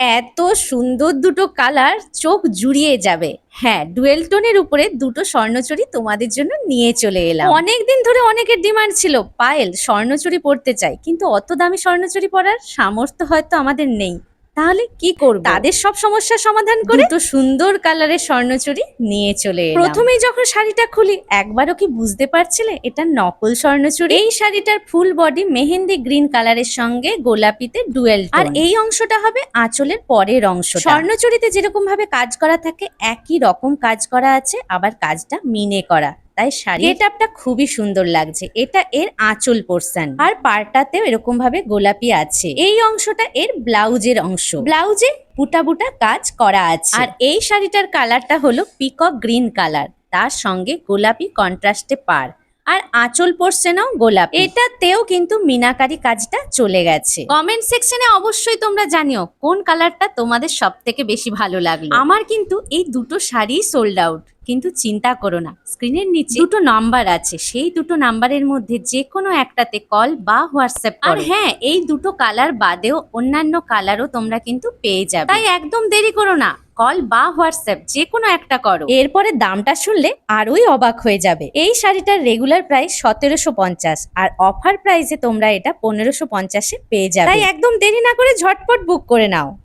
এত সুন্দর দুটো কালার, চোখ জুড়িয়ে যাবে। হ্যাঁ, ডুয়েল টোনের উপরে দুটো স্বর্ণচুড়ি তোমাদের জন্য নিয়ে চলে এলাম। অনেকদিন ধরে অনেকের ডিমান্ড ছিল, পায়েল স্বর্ণচুড়ি পরতে চাই, কিন্তু অত দামি স্বর্ণচুড়ি পরার সামর্থ্য হয়তো আমাদের নেই। তাহলে কি করব? তাদের সব সমস্যার সমাধান করে দুটো সুন্দর কালারের স্বর্ণচুড়ি নিয়ে চলে এলাম। প্রথমেই যখন শাড়িটা খুলি, একবারও কি বুঝতে পারছিলে এটা নকল স্বর্ণচুড়ি? এই শাড়িটার ফুল বডি মেহেন্দি গ্রিন কালারের সঙ্গে গোলাপিতে ডুয়েল টোন, আর এই অংশটা হবে আঁচলের পরের অংশ। স্বর্ণচুড়িতে যেরকম ভাবে কাজ করা থাকে একই রকম কাজ করা আছে, আবার কাজটা মিনে করা, তাই শাড়ি গেটআপটা খুবই সুন্দর লাগছে। এটা এর আঁচল পোরশন, আর পাড়টাতেও এরকম ভাবে গোলাপি আছে। এই অংশটা এর ব্লাউজের অংশ, ব্লাউজে বুটা বুটা কাজ করা আছে। আর এই শাড়িটার কালারটা হলো পিকক গ্রিন কালার, তার সঙ্গে গোলাপি কন্ট্রাস্টে পাড়, আর আঁচল পোরশনেও গোলাপি। এটাতেও কিন্তু মিনাকারি কাজটা চলে গেছে। কমেন্ট সেকশনে অবশ্যই তোমরা জানিও কোন কালারটা তোমাদের সব থেকে বেশি ভালো লাগলো। আমার কিন্তু এই দুটো শাড়ি সোল্ড আউট, কিন্তু চিন্তা করো না, স্ক্রিনের নিচে দুটো নাম্বার আছে, সেই দুটো নাম্বারের মধ্যে যে কোনো একটাতে কল বা হোয়াটসঅ্যাপ করো। আর হ্যাঁ, এই দুটো কালার বাদেও অন্যান্য কালারও তোমরা কিন্তু পেয়ে যাবে, তাই একদম দেরি করো না, কল বা হোয়াটসঅ্যাপ যে কোনো একটা করো। এরপরে দামটা শুনলে আরোই অবাক হয়ে যাবে। এই শাড়িটার রেগুলার প্রাইস 1750, আর অফার প্রাইসে তোমরা এটা 1550-এ পেয়ে যাবে। তাই একদম দেরি না করে ঝটপট বুক করে নাও।